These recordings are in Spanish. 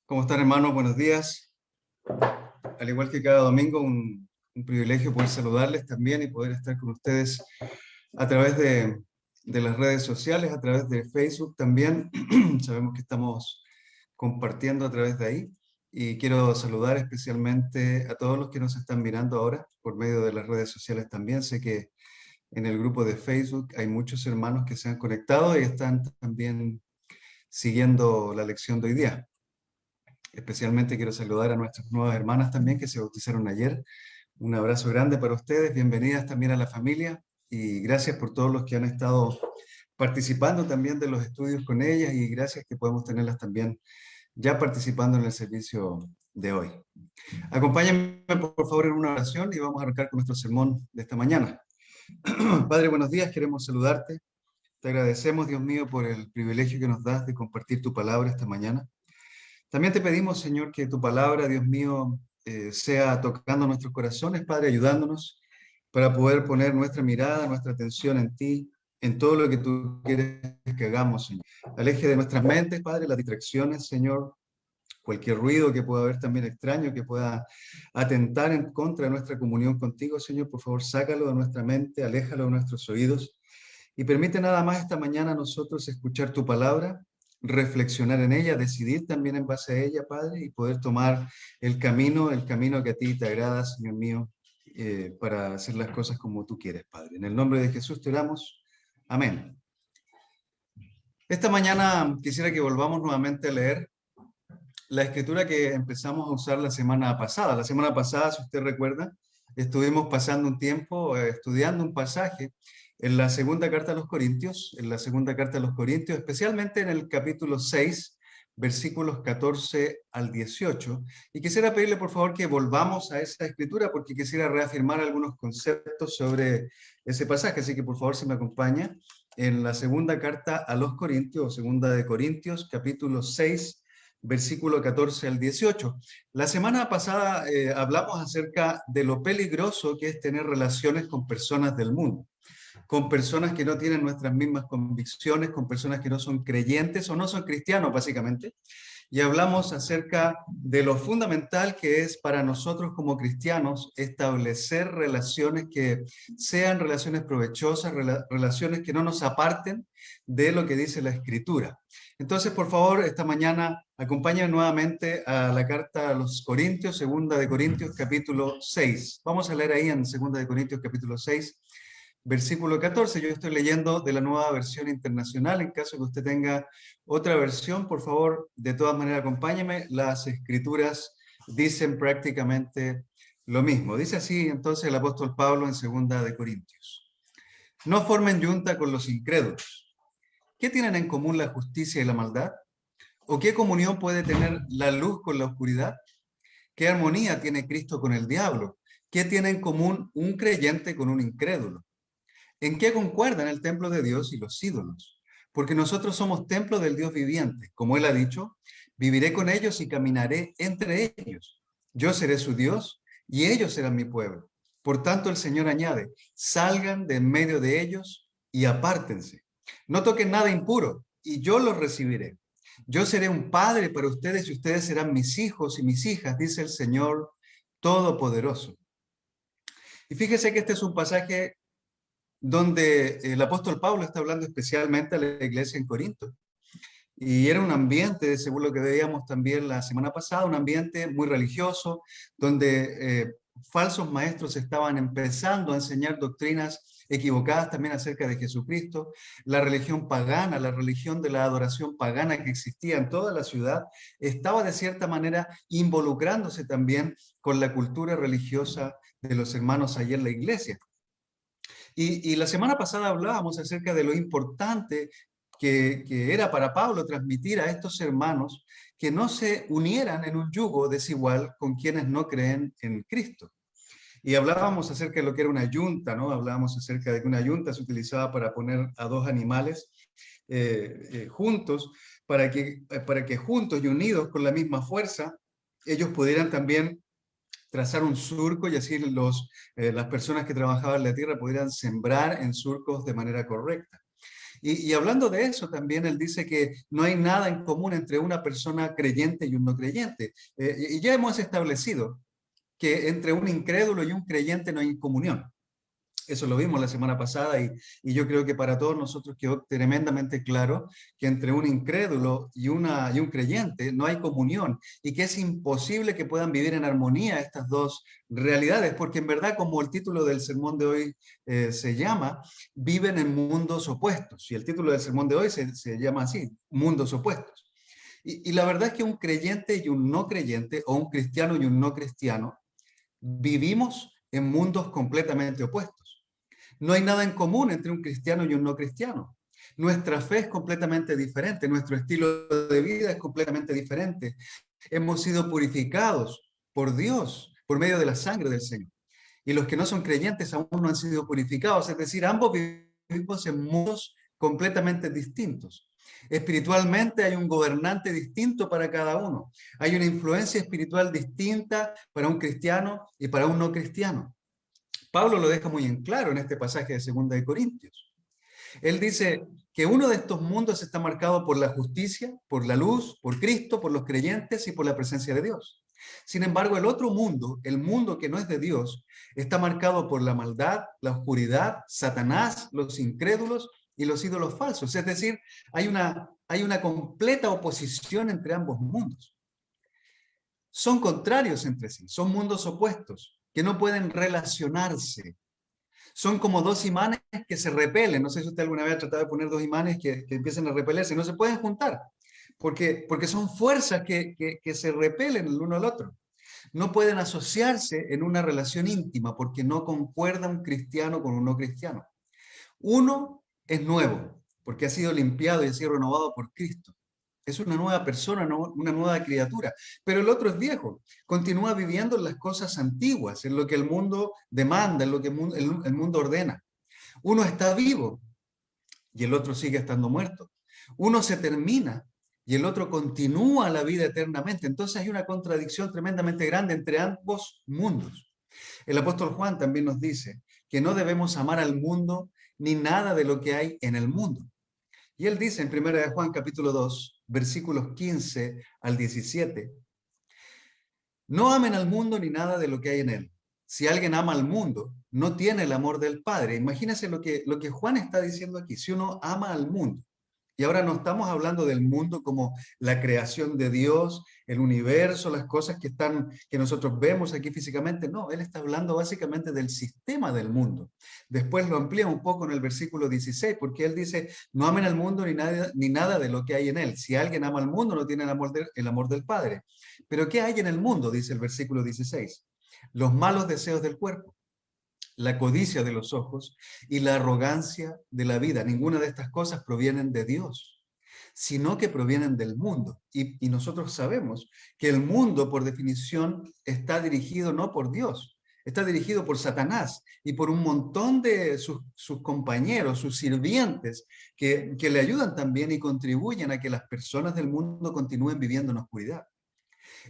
¿Cómo están, hermanos? Buenos días. Al igual que cada domingo, un privilegio poder saludarles también y poder estar con ustedes a través de las redes sociales, a través de Facebook también. Sabemos que estamos compartiendo a través de ahí y quiero saludar especialmente a todos los que nos están mirando ahora por medio de las redes sociales también. Sé que en el grupo de Facebook hay muchos hermanos que se han conectado y están también siguiendo la lección de hoy día. Especialmente quiero saludar a nuestras nuevas hermanas también que se bautizaron ayer. Un abrazo grande para ustedes, bienvenidas también a la familia y gracias por todos los que han estado participando también de los estudios con ellas y gracias que podemos tenerlas también ya participando en el servicio de hoy. Acompáñenme por favor en una oración y vamos a arrancar con nuestro sermón de esta mañana. Padre, buenos días, queremos saludarte. Te agradecemos, Dios mío, por el privilegio que nos das de compartir tu palabra esta mañana. También te pedimos, Señor, que tu palabra, Dios mío, sea tocando nuestros corazones, Padre, ayudándonos para poder poner nuestra mirada, nuestra atención en ti, en todo lo que tú quieres que hagamos, Señor. Aleje de nuestras mentes, Padre, las distracciones, Señor, cualquier ruido que pueda haber también extraño, que pueda atentar en contra de nuestra comunión contigo, Señor, por favor, sácalo de nuestra mente, aléjalo de nuestros oídos y permite nada más esta mañana a nosotros escuchar tu palabra, reflexionar en ella, decidir también en base a ella, Padre, y poder tomar el camino que a ti te agrada, Señor mío, para hacer las cosas como tú quieres, Padre. En el nombre de Jesús te oramos. Amén. Esta mañana quisiera que volvamos nuevamente a leer la escritura que empezamos a usar la semana pasada. La semana pasada, si usted recuerda, estuvimos pasando un tiempo estudiando un pasaje en la segunda carta a los Corintios, especialmente en el capítulo 6, versículos 14 al 18. Y quisiera pedirle, por favor, que volvamos a esa escritura porque quisiera reafirmar algunos conceptos sobre ese pasaje. Así que, por favor, si me acompaña, en la segunda carta a los Corintios, o segunda de Corintios, capítulo 6, versículo 14 al 18. La semana pasada hablamos acerca de lo peligroso que es tener relaciones con personas del mundo, con personas que no tienen nuestras mismas convicciones, con personas que no son creyentes o no son cristianos, básicamente. Y hablamos acerca de lo fundamental que es para nosotros como cristianos establecer relaciones que sean relaciones provechosas, relaciones que no nos aparten de lo que dice la Escritura. Entonces, por favor, esta mañana acompáñenme nuevamente a la carta a los Corintios, segunda de Corintios, capítulo 6. Vamos a leer ahí en segunda de Corintios, capítulo 6, versículo 14. Yo estoy leyendo de la Nueva Versión Internacional. En caso que usted tenga otra versión, por favor, de todas maneras, acompáñeme. Las escrituras dicen prácticamente lo mismo. Dice así entonces el apóstol Pablo en segunda de Corintios. No formen yunta con los incrédulos. ¿Qué tienen en común la justicia y la maldad? ¿O qué comunión puede tener la luz con la oscuridad? ¿Qué armonía tiene Cristo con el diablo? ¿Qué tiene en común un creyente con un incrédulo? ¿En qué concuerdan el templo de Dios y los ídolos? Porque nosotros somos templo del Dios viviente. Como Él ha dicho, viviré con ellos y caminaré entre ellos. Yo seré su Dios y ellos serán mi pueblo. Por tanto, el Señor añade, salgan de en medio de ellos y apártense. No toquen nada impuro y yo los recibiré. Yo seré un padre para ustedes y ustedes serán mis hijos y mis hijas, dice el Señor Todopoderoso. Y fíjese que este es un pasaje donde el apóstol Pablo está hablando especialmente a la iglesia en Corinto. Y era un ambiente, según lo que veíamos también la semana pasada, un ambiente muy religioso, donde falsos maestros estaban empezando a enseñar doctrinas equivocadas también acerca de Jesucristo. La religión pagana, la religión de la adoración pagana que existía en toda la ciudad, estaba de cierta manera involucrándose también con la cultura religiosa de los hermanos allí en la iglesia. Y la semana pasada hablábamos acerca de lo importante que era para Pablo transmitir a estos hermanos que no se unieran en un yugo desigual con quienes no creen en Cristo. Y hablábamos acerca de lo que era una yunta, ¿no? Hablábamos acerca de que una yunta se utilizaba para poner a dos animales juntos, para que juntos y unidos con la misma fuerza, ellos pudieran también trazar un surco y así las personas que trabajaban la tierra pudieran sembrar en surcos de manera correcta. Y hablando de eso, también él dice que no hay nada en común entre una persona creyente y un no creyente. Y ya hemos establecido que entre un incrédulo y un creyente no hay comunión. Eso lo vimos la semana pasada y yo creo que para todos nosotros quedó tremendamente claro que entre un incrédulo y un creyente no hay comunión y que es imposible que puedan vivir en armonía estas dos realidades, porque en verdad, como el título del sermón de hoy se llama, viven en mundos opuestos. Y el título del sermón de hoy se llama así, mundos opuestos. Y la verdad es que un creyente y un no creyente, o un cristiano y un no cristiano, vivimos en mundos completamente opuestos. No hay nada en común entre un cristiano y un no cristiano. Nuestra fe es completamente diferente, nuestro estilo de vida es completamente diferente. Hemos sido purificados por Dios, por medio de la sangre del Señor. Y los que no son creyentes aún no han sido purificados, es decir, ambos vivimos en mundos completamente distintos. Espiritualmente hay un gobernante distinto para cada uno. Hay una influencia espiritual distinta para un cristiano y para un no cristiano. Pablo lo deja muy en claro en este pasaje de 2 de Corintios. Él dice que uno de estos mundos está marcado por la justicia, por la luz, por Cristo, por los creyentes y por la presencia de Dios. Sin embargo, el otro mundo, el mundo que no es de Dios, está marcado por la maldad, la oscuridad, Satanás, los incrédulos y los ídolos falsos. Es decir, hay una completa oposición entre ambos mundos. Son contrarios entre sí, son mundos opuestos que no pueden relacionarse. Son como dos imanes que se repelen. No sé si usted alguna vez ha tratado de poner dos imanes que empiecen a repelerse. No se pueden juntar porque son fuerzas que se repelen el uno al otro. No pueden asociarse en una relación íntima porque no concuerda un cristiano con un no cristiano. Uno es nuevo porque ha sido limpiado y ha sido renovado por Cristo. Es una nueva persona, una nueva criatura. Pero el otro es viejo. Continúa viviendo en las cosas antiguas, en lo que el mundo demanda, en lo que el mundo ordena. Uno está vivo y el otro sigue estando muerto. Uno se termina y el otro continúa la vida eternamente. Entonces hay una contradicción tremendamente grande entre ambos mundos. El apóstol Juan también nos dice que no debemos amar al mundo ni nada de lo que hay en el mundo. Y él dice en 1 de Juan capítulo 2, versículos 15 al 17, no amen al mundo ni nada de lo que hay en él. Si alguien ama al mundo, no tiene el amor del Padre. Imagínense lo que Juan está diciendo aquí. Si uno ama al mundo, y ahora no estamos hablando del mundo como la creación de Dios, el universo, las cosas que nosotros vemos aquí físicamente. No, él está hablando básicamente del sistema del mundo. Después lo amplía un poco en el versículo 16, porque él dice, no amen al mundo ni nada de lo que hay en él. Si alguien ama al mundo, no tiene el amor del Padre. Pero ¿qué hay en el mundo? Dice el versículo 16. Los malos deseos del cuerpo, la codicia de los ojos y la arrogancia de la vida. Ninguna de estas cosas provienen de Dios, sino que provienen del mundo. Y nosotros sabemos que el mundo, por definición, está dirigido no por Dios, está dirigido por Satanás y por un montón de sus compañeros, sus sirvientes, que le ayudan también y contribuyen a que las personas del mundo continúen viviendo en oscuridad.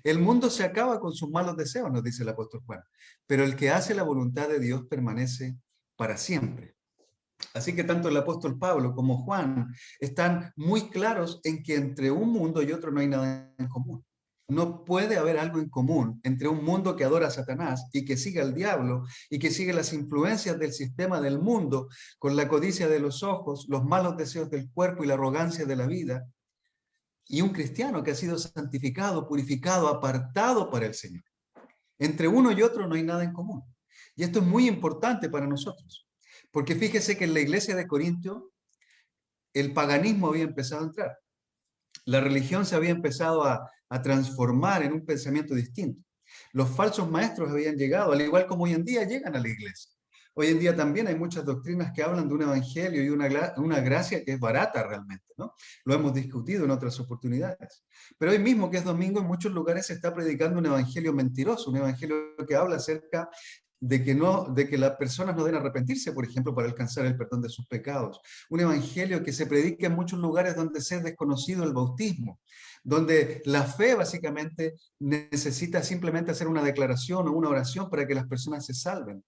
El mundo se acaba con sus malos deseos, nos dice el apóstol Juan, pero el que hace la voluntad de Dios permanece para siempre. Así que tanto el apóstol Pablo como Juan están muy claros en que entre un mundo y otro no hay nada en común. No puede haber algo en común entre un mundo que adora a Satanás y que sigue al diablo y que sigue las influencias del sistema del mundo con la codicia de los ojos, los malos deseos del cuerpo y la arrogancia de la vida, y un cristiano que ha sido santificado, purificado, apartado para el Señor. Entre uno y otro no hay nada en común. Y esto es muy importante para nosotros, porque fíjese que en la iglesia de Corintio el paganismo había empezado a entrar. La religión se había empezado a transformar en un pensamiento distinto. Los falsos maestros habían llegado, al igual como hoy en día llegan a la iglesia. Hoy en día también hay muchas doctrinas que hablan de un evangelio y una gracia que es barata realmente, ¿no? Lo hemos discutido en otras oportunidades. Pero hoy mismo, que es domingo, en muchos lugares se está predicando un evangelio mentiroso, un evangelio que habla acerca de que las personas no deben arrepentirse, por ejemplo, para alcanzar el perdón de sus pecados. Un evangelio que se predica en muchos lugares donde se es desconocido el bautismo, donde la fe básicamente necesita simplemente hacer una declaración o una oración para que las personas se salven.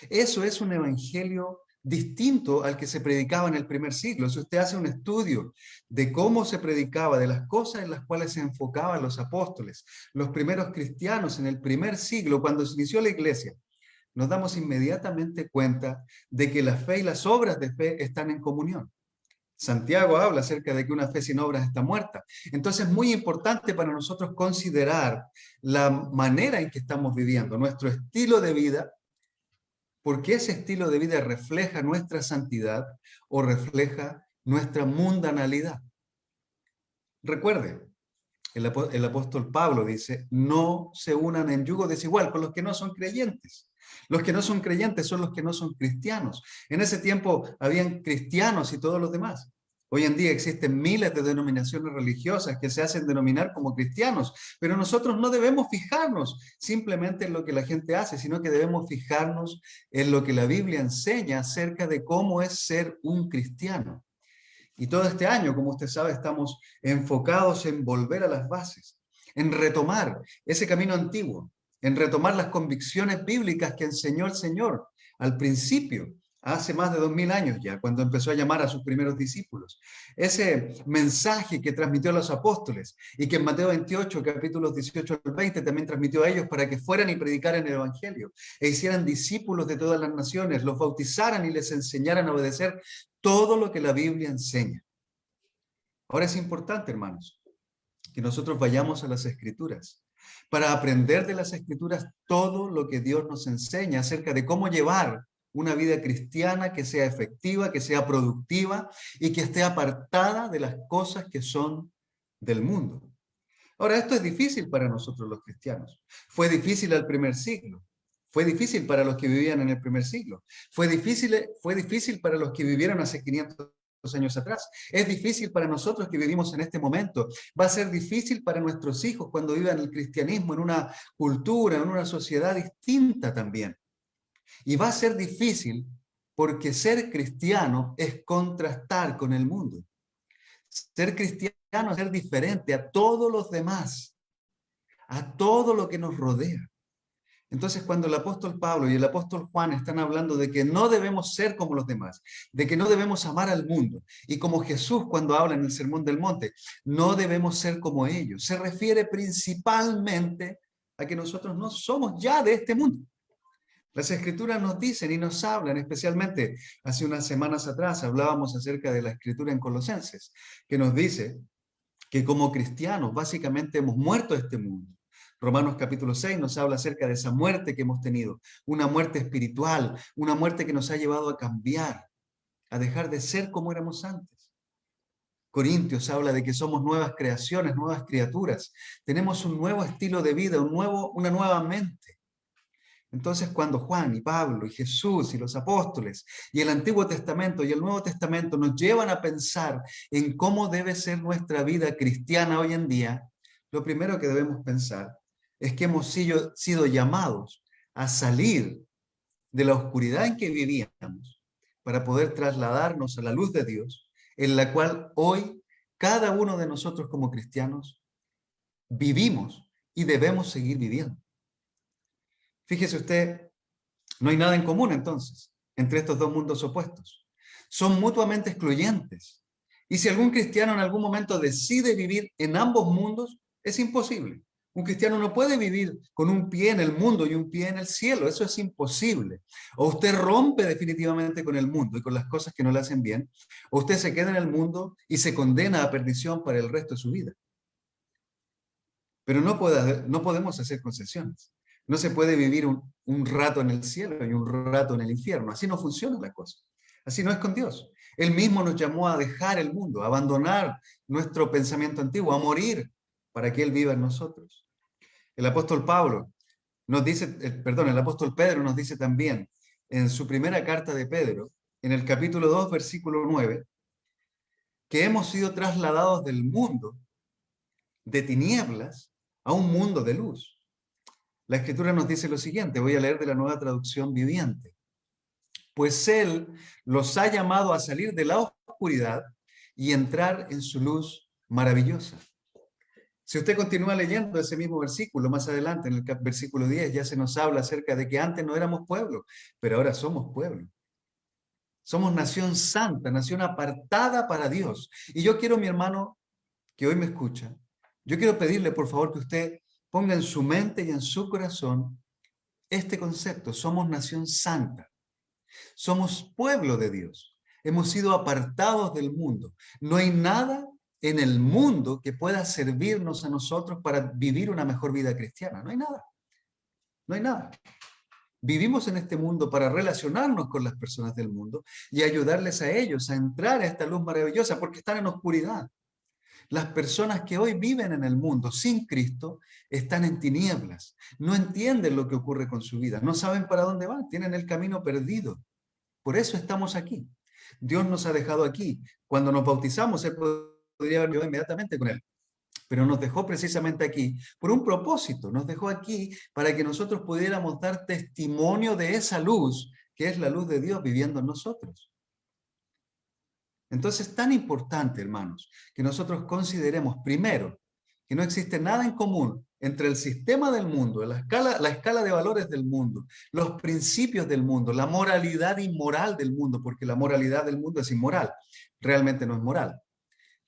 Eso es un evangelio distinto al que se predicaba en el primer siglo. Si usted hace un estudio de cómo se predicaba, de las cosas en las cuales se enfocaban los apóstoles, los primeros cristianos en el primer siglo, cuando se inició la iglesia, nos damos inmediatamente cuenta de que la fe y las obras de fe están en comunión. Santiago habla acerca de que una fe sin obras está muerta. Entonces es muy importante para nosotros considerar la manera en que estamos viviendo, nuestro estilo de vida, porque ese estilo de vida refleja nuestra santidad o refleja nuestra mundanalidad. Recuerde, el apóstol Pablo dice, no se unan en yugo desigual con los que no son creyentes. Los que no son creyentes son los que no son cristianos. En ese tiempo habían cristianos y todos los demás. Hoy en día existen miles de denominaciones religiosas que se hacen denominar como cristianos, pero nosotros no debemos fijarnos simplemente en lo que la gente hace, sino que debemos fijarnos en lo que la Biblia enseña acerca de cómo es ser un cristiano. Y todo este año, como usted sabe, estamos enfocados en volver a las bases, en retomar ese camino antiguo, en retomar las convicciones bíblicas que enseñó el Señor al principio, hace más de 2000 años ya, cuando empezó a llamar a sus primeros discípulos. Ese mensaje que transmitió a los apóstoles y que en Mateo 28, capítulos 18 al 20, también transmitió a ellos para que fueran y predicaran el Evangelio e hicieran discípulos de todas las naciones, los bautizaran y les enseñaran a obedecer todo lo que la Biblia enseña. Ahora es importante, hermanos, que nosotros vayamos a las Escrituras para aprender de las Escrituras todo lo que Dios nos enseña acerca de cómo llevar una vida cristiana que sea efectiva, que sea productiva y que esté apartada de las cosas que son del mundo. Ahora, esto es difícil para nosotros los cristianos. Fue difícil al primer siglo. Fue difícil para los que vivían en el primer siglo. Fue difícil para los que vivieron hace 500 años atrás. Es difícil para nosotros que vivimos en este momento. Va a ser difícil para nuestros hijos cuando vivan el cristianismo en una cultura, en una sociedad distinta también. Y va a ser difícil porque ser cristiano es contrastar con el mundo. Ser cristiano es ser diferente a todos los demás, a todo lo que nos rodea. Entonces, cuando el apóstol Pablo y el apóstol Juan están hablando de que no debemos ser como los demás, de que no debemos amar al mundo, y como Jesús cuando habla en el Sermón del Monte, no debemos ser como ellos, se refiere principalmente a que nosotros no somos ya de este mundo. Las Escrituras nos dicen y nos hablan, especialmente hace unas semanas atrás hablábamos acerca de la Escritura en Colosenses, que nos dice que como cristianos básicamente hemos muerto a este mundo. Romanos capítulo 6 nos habla acerca de esa muerte que hemos tenido, una muerte espiritual, una muerte que nos ha llevado a cambiar, a dejar de ser como éramos antes. Corintios habla de que somos nuevas creaciones, nuevas criaturas. Tenemos un nuevo estilo de vida, una nueva mente. Entonces, cuando Juan y Pablo y Jesús y los apóstoles y el Antiguo Testamento y el Nuevo Testamento nos llevan a pensar en cómo debe ser nuestra vida cristiana hoy en día, lo primero que debemos pensar es que hemos sido llamados a salir de la oscuridad en que vivíamos para poder trasladarnos a la luz de Dios, en la cual hoy cada uno de nosotros como cristianos vivimos y debemos seguir viviendo. Fíjese usted, no hay nada en común entonces entre estos dos mundos opuestos. Son mutuamente excluyentes. Y si algún cristiano en algún momento decide vivir en ambos mundos, es imposible. Un cristiano no puede vivir con un pie en el mundo y un pie en el cielo. Eso es imposible. O usted rompe definitivamente con el mundo y con las cosas que no le hacen bien, o usted se queda en el mundo y se condena a perdición para el resto de su vida. Pero no podemos hacer concesiones. No se puede vivir un rato en el cielo y un rato en el infierno. Así no funciona la cosa. Así no es con Dios. Él mismo nos llamó a dejar el mundo, a abandonar nuestro pensamiento antiguo, a morir para que Él viva en nosotros. El apóstol Pablo nos dice, el apóstol Pedro nos dice también en su primera carta de Pedro, en el capítulo 2, versículo 9, que hemos sido trasladados del mundo de tinieblas a un mundo de luz. La Escritura nos dice lo siguiente, voy a leer de la Nueva Traducción Viviente. Pues Él los ha llamado a salir de la oscuridad y entrar en su luz maravillosa. Si usted continúa leyendo ese mismo versículo, más adelante, en el versículo 10, ya se nos habla acerca de que antes no éramos pueblo, pero ahora somos pueblo. Somos nación santa, nación apartada para Dios. Y yo quiero, mi hermano, que hoy me escucha, yo quiero pedirle, por favor, que usted ponga en su mente y en su corazón este concepto. Somos nación santa. Somos pueblo de Dios. Hemos sido apartados del mundo. No hay nada en el mundo que pueda servirnos a nosotros para vivir una mejor vida cristiana. No hay nada. No hay nada. Vivimos en este mundo para relacionarnos con las personas del mundo y ayudarles a ellos a entrar a esta luz maravillosa porque están en oscuridad. Las personas que hoy viven en el mundo sin Cristo están en tinieblas, no entienden lo que ocurre con su vida, no saben para dónde van, tienen el camino perdido. Por eso estamos aquí. Dios nos ha dejado aquí. Cuando nos bautizamos, Él podría haber ido inmediatamente con Él, pero nos dejó precisamente aquí por un propósito. Nos dejó aquí para que nosotros pudiéramos dar testimonio de esa luz, que es la luz de Dios viviendo en nosotros. Entonces es tan importante, hermanos, que nosotros consideremos primero que no existe nada en común entre el sistema del mundo, la escala de valores del mundo, los principios del mundo, la moralidad inmoral del mundo, porque la moralidad del mundo es inmoral, realmente no es moral.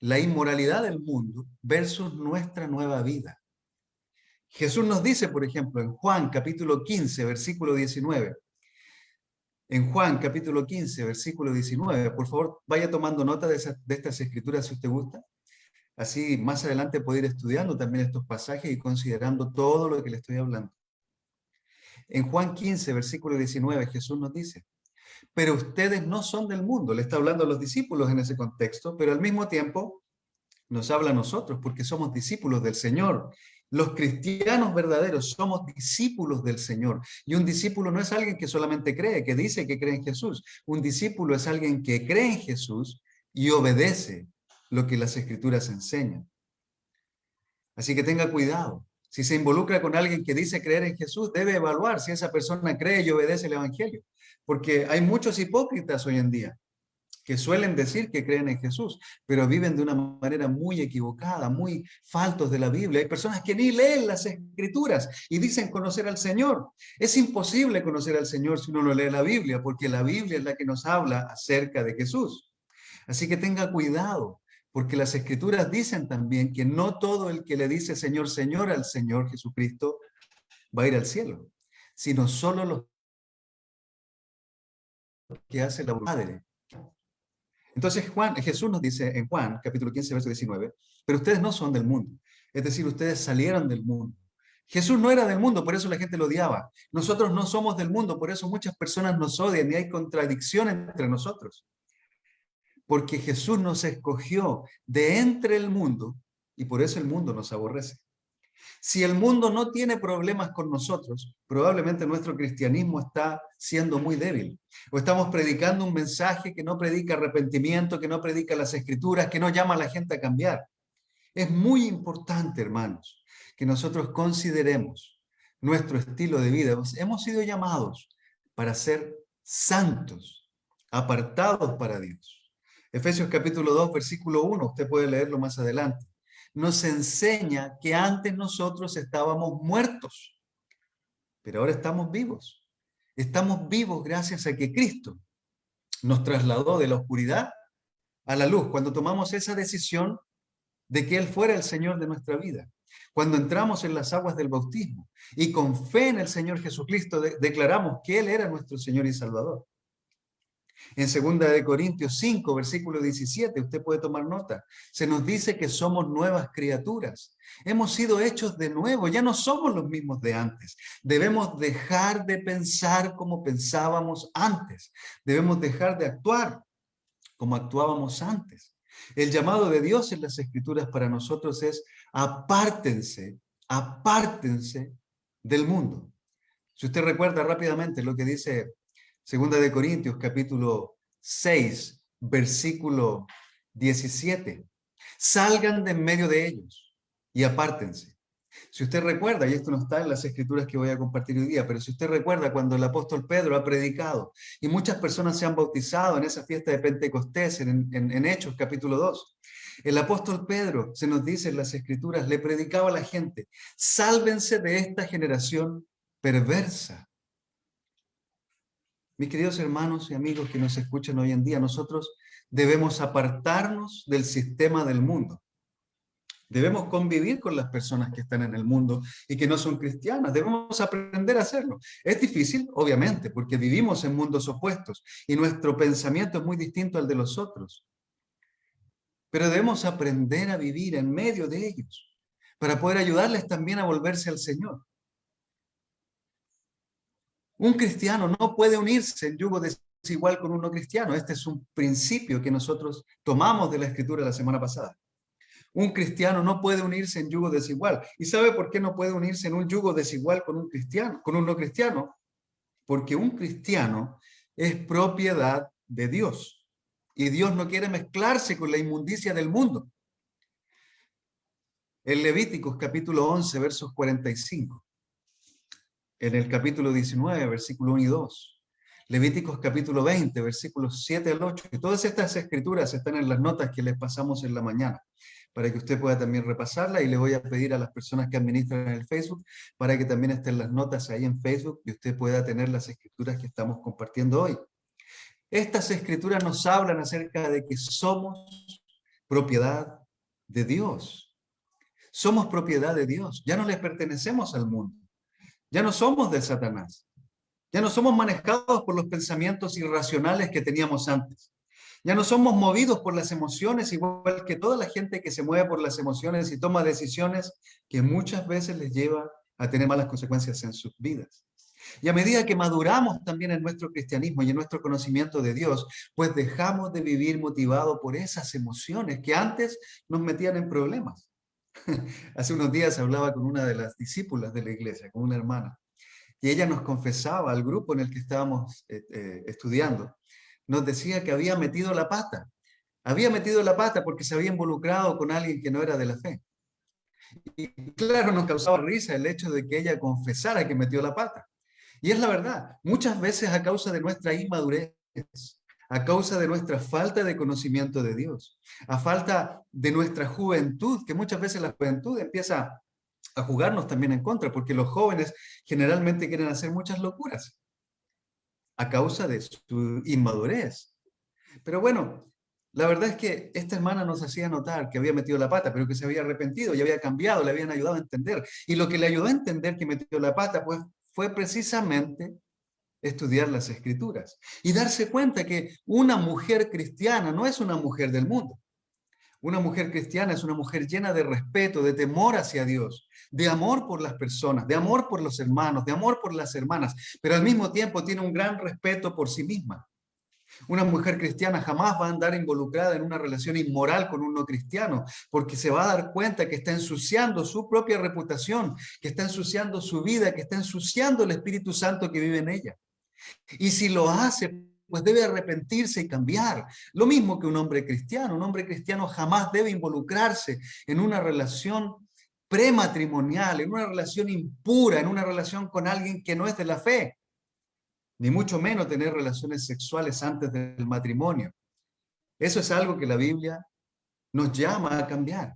La inmoralidad del mundo versus nuestra nueva vida. Jesús nos dice, por ejemplo, en Juan capítulo 15, versículo 19, en Juan capítulo 15, versículo 19, por favor, vaya tomando nota de estas escrituras si usted gusta. Así más adelante puede ir estudiando también estos pasajes y considerando todo lo que le estoy hablando. En Juan 15, versículo 19, Jesús nos dice, pero ustedes no son del mundo. Le está hablando a los discípulos en ese contexto, pero al mismo tiempo nos habla a nosotros porque somos discípulos del Señor. Los cristianos verdaderos somos discípulos del Señor. Y un discípulo no es alguien que solamente cree, que dice que cree en Jesús. Un discípulo es alguien que cree en Jesús y obedece lo que las Escrituras enseñan. Así que tenga cuidado. Si se involucra con alguien que dice creer en Jesús, debe evaluar si esa persona cree y obedece el Evangelio. Porque hay muchos hipócritas hoy en día que suelen decir que creen en Jesús, pero viven de una manera muy equivocada, muy faltos de la Biblia. Hay personas que ni leen las Escrituras y dicen conocer al Señor. Es imposible conocer al Señor si uno no lee la Biblia, porque la Biblia es la que nos habla acerca de Jesús. Así que tenga cuidado, porque las Escrituras dicen también que no todo el que le dice Señor, Señor al Señor Jesucristo va a ir al cielo, sino solo los que hacen la Padre. Entonces Jesús nos dice en Juan, capítulo 15, verso 19, pero ustedes no son del mundo. Es decir, ustedes salieron del mundo. Jesús no era del mundo, por eso la gente lo odiaba. Nosotros no somos del mundo, por eso muchas personas nos odian y hay contradicción entre nosotros. Porque Jesús nos escogió de entre el mundo y por eso el mundo nos aborrece. Si el mundo no tiene problemas con nosotros, probablemente nuestro cristianismo está siendo muy débil. O estamos predicando un mensaje que no predica arrepentimiento, que no predica las Escrituras, que no llama a la gente a cambiar. Es muy importante, hermanos, que nosotros consideremos nuestro estilo de vida. Hemos sido llamados para ser santos, apartados para Dios. Efesios capítulo 2, versículo 1, usted puede leerlo más adelante. Nos enseña que antes nosotros estábamos muertos, pero ahora estamos vivos. Estamos vivos gracias a que Cristo nos trasladó de la oscuridad a la luz, cuando tomamos esa decisión de que Él fuera el Señor de nuestra vida, cuando entramos en las aguas del bautismo y con fe en el Señor Jesucristo declaramos que Él era nuestro Señor y Salvador. En 2 Corintios 5, versículo 17, usted puede tomar nota, se nos dice que somos nuevas criaturas. Hemos sido hechos de nuevo, ya no somos los mismos de antes. Debemos dejar de pensar como pensábamos antes. Debemos dejar de actuar como actuábamos antes. El llamado de Dios en las Escrituras para nosotros es apártense, apártense del mundo. Si usted recuerda rápidamente lo que dice 2 Corintios capítulo 6, versículo 17. Salgan de en medio de ellos y apártense. Si usted recuerda, y esto no está en las escrituras que voy a compartir hoy día, pero si usted recuerda cuando el apóstol Pedro ha predicado y muchas personas se han bautizado en esa fiesta de Pentecostés, en Hechos capítulo 2, el apóstol Pedro, se nos dice en las escrituras, le predicaba a la gente, sálvense de esta generación perversa. Mis queridos hermanos y amigos que nos escuchan hoy en día, nosotros debemos apartarnos del sistema del mundo. Debemos convivir con las personas que están en el mundo y que no son cristianas. Debemos aprender a hacerlo. Es difícil, obviamente, porque vivimos en mundos opuestos y nuestro pensamiento es muy distinto al de los otros. Pero debemos aprender a vivir en medio de ellos para poder ayudarles también a volverse al Señor. Un cristiano no puede unirse en yugo desigual con un no cristiano. Este es un principio que nosotros tomamos de la Escritura la semana pasada. Un cristiano no puede unirse en yugo desigual. ¿Y sabe por qué no puede unirse en un yugo desigual con un cristiano, con un no cristiano? Porque un cristiano es propiedad de Dios. Y Dios no quiere mezclarse con la inmundicia del mundo. En Levíticos capítulo 11, versos 45. En el capítulo 19, versículo 1 y 2. Levíticos capítulo 20, versículos 7 al 8. Y todas estas escrituras están en las notas que les pasamos en la mañana, para que usted pueda también repasarla, y le voy a pedir a las personas que administran en el Facebook para que también estén las notas ahí en Facebook y usted pueda tener las escrituras que estamos compartiendo hoy. Estas escrituras nos hablan acerca de que somos propiedad de Dios. Somos propiedad de Dios. Ya no les pertenecemos al mundo. Ya no somos de Satanás. Ya no somos manejados por los pensamientos irracionales que teníamos antes. Ya no somos movidos por las emociones, igual que toda la gente que se mueve por las emociones y toma decisiones que muchas veces les lleva a tener malas consecuencias en sus vidas. Y a medida que maduramos también en nuestro cristianismo y en nuestro conocimiento de Dios, pues dejamos de vivir motivados por esas emociones que antes nos metían en problemas. Hace unos días hablaba con una de las discípulas de la iglesia, con una hermana, y ella nos confesaba al grupo en el que estábamos estudiando, nos decía que había metido la pata porque se había involucrado con alguien que no era de la fe. Y claro, nos causaba risa el hecho de que ella confesara que metió la pata. Y es la verdad, muchas veces a causa de nuestra inmadurez, a causa de nuestra falta de conocimiento de Dios, a falta de nuestra juventud, que muchas veces la juventud empieza a jugarnos también en contra, porque los jóvenes generalmente quieren hacer muchas locuras a causa de su inmadurez. Pero bueno, la verdad es que esta hermana nos hacía notar que había metido la pata, pero que se había arrepentido y había cambiado, le habían ayudado a entender. Y lo que le ayudó a entender que metió la pata, pues, fue precisamente estudiar las escrituras y darse cuenta que una mujer cristiana no es una mujer del mundo. Una mujer cristiana es una mujer llena de respeto, de temor hacia Dios, de amor por las personas, de amor por los hermanos, de amor por las hermanas, pero al mismo tiempo tiene un gran respeto por sí misma. Una mujer cristiana jamás va a andar involucrada en una relación inmoral con un no cristiano, porque se va a dar cuenta que está ensuciando su propia reputación, que está ensuciando su vida, que está ensuciando el Espíritu Santo que vive en ella. Y si lo hace, pues debe arrepentirse y cambiar. Lo mismo que un hombre cristiano. Un hombre cristiano jamás debe involucrarse en una relación prematrimonial, en una relación impura, en una relación con alguien que no es de la fe, ni mucho menos tener relaciones sexuales antes del matrimonio. Eso es algo que la Biblia nos llama a cambiar.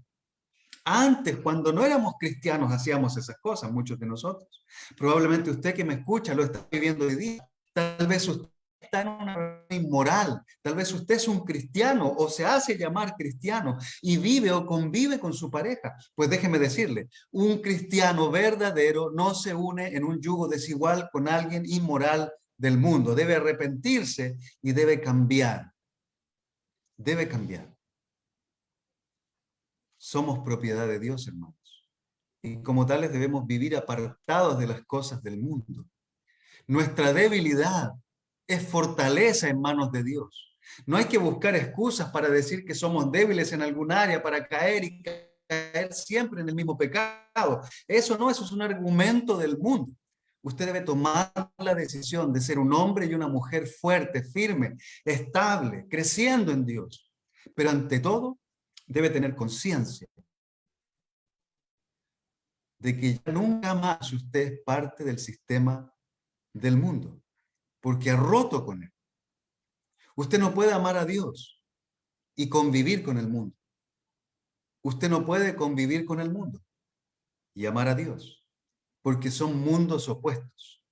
Antes, cuando no éramos cristianos, hacíamos esas cosas, muchos de nosotros. Probablemente usted que me escucha lo está viviendo hoy día. Tal vez usted está en una relación inmoral. Tal vez usted es un cristiano o se hace llamar cristiano y vive o convive con su pareja. Pues déjeme decirle, un cristiano verdadero no se une en un yugo desigual con alguien inmoral del mundo. Debe arrepentirse y debe cambiar. Debe cambiar. Somos propiedad de Dios, hermanos. Y como tales debemos vivir apartados de las cosas del mundo. Nuestra debilidad es fortaleza en manos de Dios. No hay que buscar excusas para decir que somos débiles en algún área, para caer y caer siempre en el mismo pecado. Eso no, eso es un argumento del mundo. Usted debe tomar la decisión de ser un hombre y una mujer fuerte, firme, estable, creciendo en Dios. Pero ante todo, debe tener conciencia de que ya nunca más usted es parte del sistema del mundo, porque ha roto con él. Usted no puede amar a Dios y convivir con el mundo. Usted no puede convivir con el mundo y amar a Dios, porque son mundos opuestos.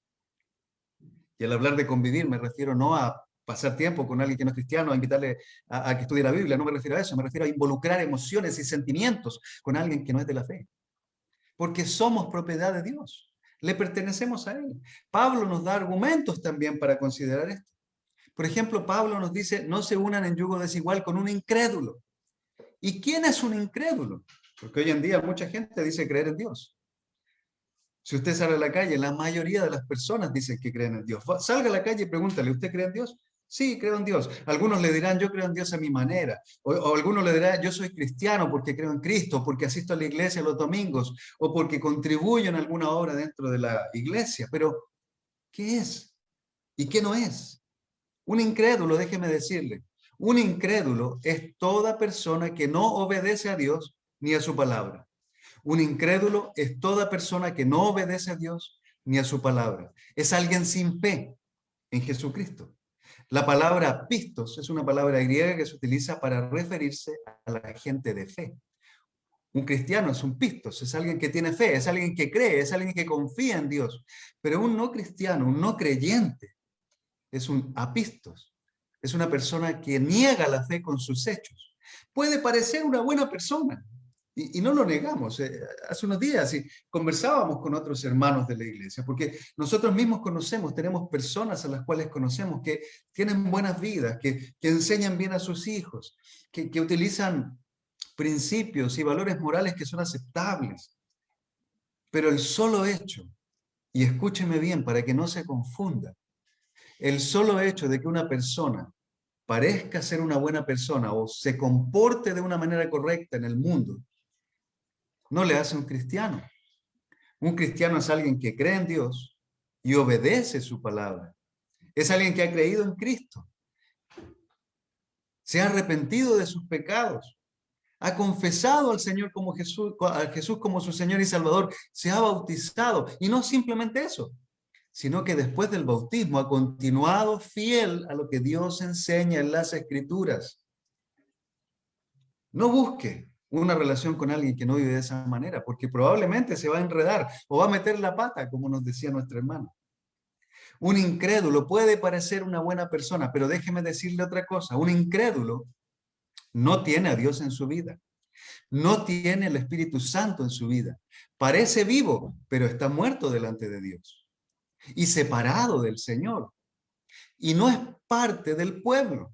Y al hablar de convivir me refiero no a pasar tiempo con alguien que no es cristiano, a invitarle a que estudie la Biblia, no me refiero a eso, me refiero a involucrar emociones y sentimientos con alguien que no es de la fe. Porque somos propiedad de Dios, le pertenecemos a Él. Pablo nos da argumentos también para considerar esto. Por ejemplo, Pablo nos dice, no se unan en yugo desigual con un incrédulo. ¿Y quién es un incrédulo? Porque hoy en día mucha gente dice creer en Dios. Si usted sale a la calle, la mayoría de las personas dicen que creen en Dios. Salga a la calle y pregúntale, ¿usted cree en Dios? Sí, creo en Dios. Algunos le dirán, yo creo en Dios a mi manera. O algunos le dirán, yo soy cristiano porque creo en Cristo, porque asisto a la iglesia los domingos, o porque contribuyo en alguna obra dentro de la iglesia. Pero, ¿qué es? ¿Y qué no es? Un incrédulo, déjeme decirle, un incrédulo es toda persona que no obedece a Dios ni a su palabra. Un incrédulo es toda persona que no obedece a Dios ni a su palabra. Es alguien sin fe en Jesucristo. La palabra pistos es una palabra griega que se utiliza para referirse a la gente de fe. Un cristiano es un pistos, es alguien que tiene fe, es alguien que cree, es alguien que confía en Dios. Pero un no cristiano, un no creyente, es un apistos. Es una persona que niega la fe con sus hechos. Puede parecer una buena persona, y no lo negamos. Hace unos días conversábamos con otros hermanos de la iglesia, porque nosotros mismos conocemos, tenemos personas a las cuales conocemos que tienen buenas vidas, que enseñan bien a sus hijos, que utilizan principios y valores morales que son aceptables. Pero el solo hecho, y escúcheme bien para que no se confunda, el solo hecho de que una persona parezca ser una buena persona o se comporte de una manera correcta en el mundo, no le hace un cristiano. Un cristiano es alguien que cree en Dios y obedece su palabra. Es alguien que ha creído en Cristo. Se ha arrepentido de sus pecados. Ha confesado al Señor como Jesús, a Jesús como su Señor y Salvador. Se ha bautizado. Y no simplemente eso, sino que después del bautismo ha continuado fiel a lo que Dios enseña en las Escrituras. No busque una relación con alguien que no vive de esa manera, porque probablemente se va a enredar o va a meter la pata, como nos decía nuestra hermana. Un incrédulo puede parecer una buena persona, pero déjeme decirle otra cosa. Un incrédulo no tiene a Dios en su vida. No tiene el Espíritu Santo en su vida. Parece vivo, pero está muerto delante de Dios y separado del Señor. Y no es parte del pueblo.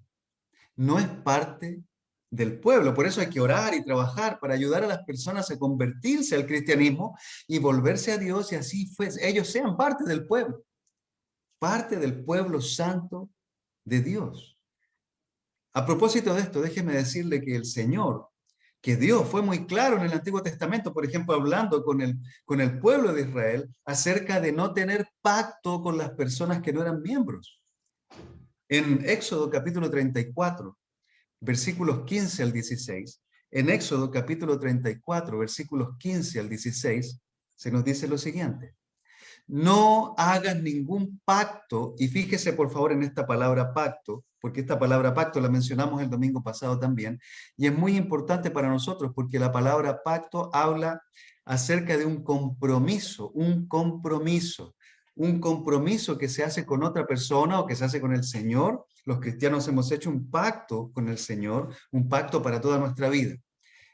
No es parte del pueblo. Por eso hay que orar y trabajar para ayudar a las personas a convertirse al cristianismo y volverse a Dios, y así ellos sean parte del pueblo santo de Dios. A propósito de esto, déjeme decirle que el Señor, que Dios fue muy claro en el Antiguo Testamento, por ejemplo, hablando con el pueblo de Israel acerca de no tener pacto con las personas que no eran miembros. En Éxodo capítulo 34, versículos 15 al 16, en Éxodo capítulo 34, versículos 15 al 16, se nos dice lo siguiente: no hagas ningún pacto, y fíjese por favor en esta palabra pacto, porque esta palabra pacto la mencionamos el domingo pasado también, y es muy importante para nosotros porque la palabra pacto habla acerca de un compromiso que se hace con otra persona o que se hace con el Señor. Los cristianos hemos hecho un pacto con el Señor, un pacto para toda nuestra vida.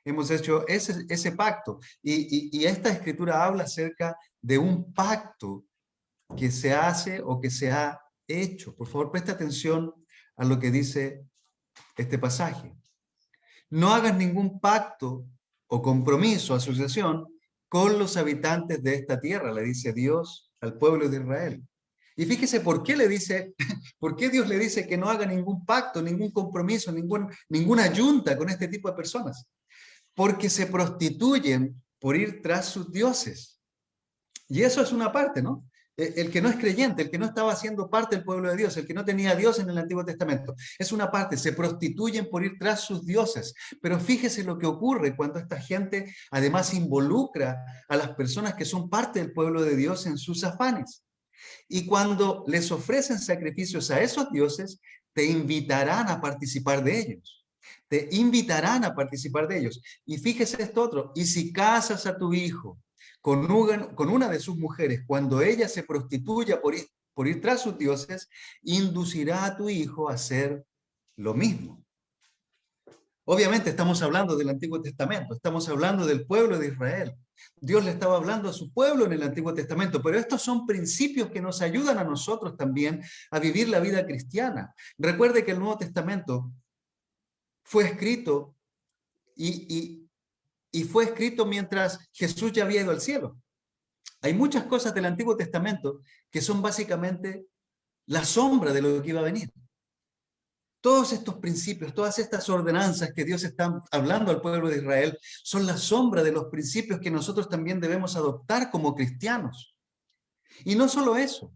Hemos hecho ese pacto. Y esta escritura habla acerca de un pacto que se hace o que se ha hecho. Por favor, presta atención a lo que dice este pasaje. No hagas ningún pacto o compromiso, asociación, con los habitantes de esta tierra, le dice Dios al pueblo de Israel. Y fíjese por qué por qué Dios le dice que no haga ningún pacto, ningún compromiso, ninguna yunta con este tipo de personas. Porque se prostituyen por ir tras sus dioses. Y eso es una parte, ¿no? El que no es creyente, el que no estaba siendo parte del pueblo de Dios, el que no tenía a Dios en el Antiguo Testamento, es una parte, se prostituyen por ir tras sus dioses. Pero fíjese lo que ocurre cuando esta gente además involucra a las personas que son parte del pueblo de Dios en sus afanes. Y cuando les ofrecen sacrificios a esos dioses, te invitarán a participar de ellos. Te invitarán a participar de ellos. Y fíjese esto otro, y si casas a tu hijo con una de sus mujeres, cuando ella se prostituya por ir tras sus dioses, inducirá a tu hijo a hacer lo mismo. Obviamente estamos hablando del Antiguo Testamento, estamos hablando del pueblo de Israel. Dios le estaba hablando a su pueblo en el Antiguo Testamento, pero estos son principios que nos ayudan a nosotros también a vivir la vida cristiana. Recuerde que el Nuevo Testamento fue escrito y fue escrito mientras Jesús ya había ido al cielo. Hay muchas cosas del Antiguo Testamento que son básicamente la sombra de lo que iba a venir. Todos estos principios, todas estas ordenanzas que Dios está hablando al pueblo de Israel son la sombra de los principios que nosotros también debemos adoptar como cristianos. Y no solo eso.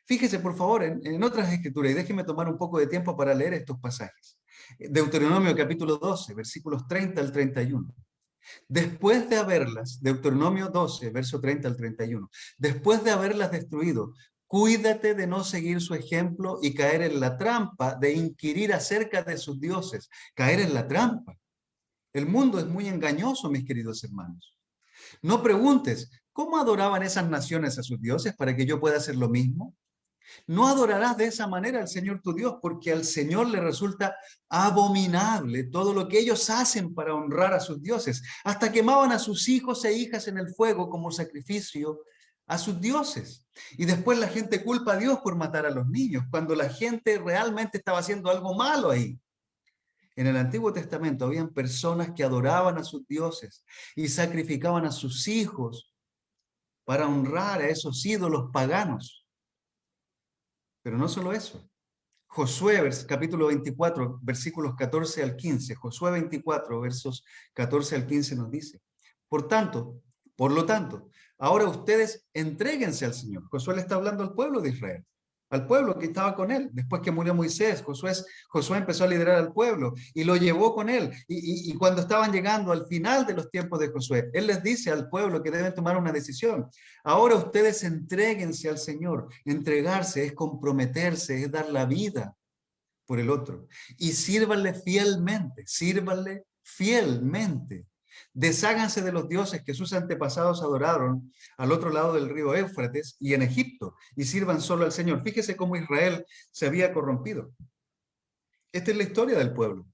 Fíjese, por favor, en otras escrituras, y déjeme tomar un poco de tiempo para leer estos pasajes. Deuteronomio capítulo 12, versículos 30 al 31. Después de haberlas, Deuteronomio 12, verso 30 al 31, después de haberlas destruido, cuídate de no seguir su ejemplo y caer en la trampa de inquirir acerca de sus dioses. Caer en la trampa. El mundo es muy engañoso, mis queridos hermanos. No preguntes, ¿cómo adoraban esas naciones a sus dioses para que yo pueda hacer lo mismo? No adorarás de esa manera al Señor tu Dios, porque al Señor le resulta abominable todo lo que ellos hacen para honrar a sus dioses. Hasta quemaban a sus hijos e hijas en el fuego como sacrificio a sus dioses. Y después la gente culpa a Dios por matar a los niños, cuando la gente realmente estaba haciendo algo malo ahí. En el Antiguo Testamento habían personas que adoraban a sus dioses y sacrificaban a sus hijos para honrar a esos ídolos paganos. Pero no solo eso. Josué, capítulo 24, versículos 14 al 15. Josué 24, versos 14 al 15 nos dice, por lo tanto, ahora ustedes entréguense al Señor. Josué le está hablando al pueblo de Israel, al pueblo que estaba con él. Después que murió Moisés, Josué empezó a liderar al pueblo y lo llevó con él. Y cuando estaban llegando al final de los tiempos de Josué, él les dice al pueblo que deben tomar una decisión. Ahora ustedes entréguense al Señor. Entregarse es comprometerse, es dar la vida por el otro. Y sírvanle fielmente, sírvanle fielmente. Desháganse de los dioses que sus antepasados adoraron al otro lado del río Éufrates y en Egipto, y sirvan solo al Señor. Fíjese cómo Israel se había corrompido. Esta es la historia del pueblo,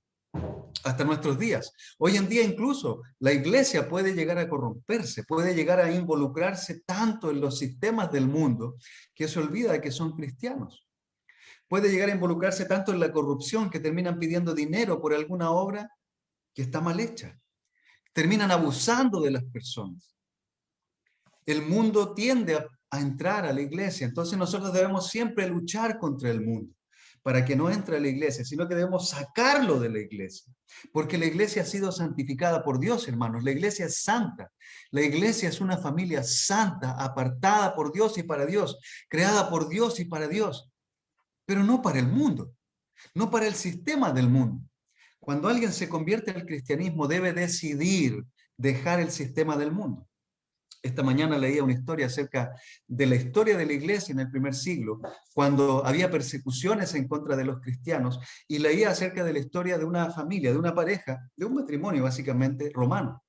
hasta nuestros días. Hoy en día incluso la iglesia puede llegar a corromperse, puede llegar a involucrarse tanto en los sistemas del mundo que se olvida de que son cristianos. Puede llegar a involucrarse tanto en la corrupción que terminan pidiendo dinero por alguna obra que está mal hecha. Terminan abusando de las personas. El mundo tiende a entrar a la iglesia, entonces nosotros debemos siempre luchar contra el mundo para que no entre a la iglesia, sino que debemos sacarlo de la iglesia, porque la iglesia ha sido santificada por Dios, hermanos. La iglesia es santa, la iglesia es una familia santa, apartada por Dios y para Dios, creada por Dios y para Dios, pero no para el mundo, no para el sistema del mundo. Cuando alguien se convierte al cristianismo, debe decidir dejar el sistema del mundo. Esta mañana leía una historia acerca de la historia de la iglesia en el primer siglo, cuando había persecuciones en contra de los cristianos, y leía acerca de la historia de una familia, de una pareja, de un matrimonio básicamente romano.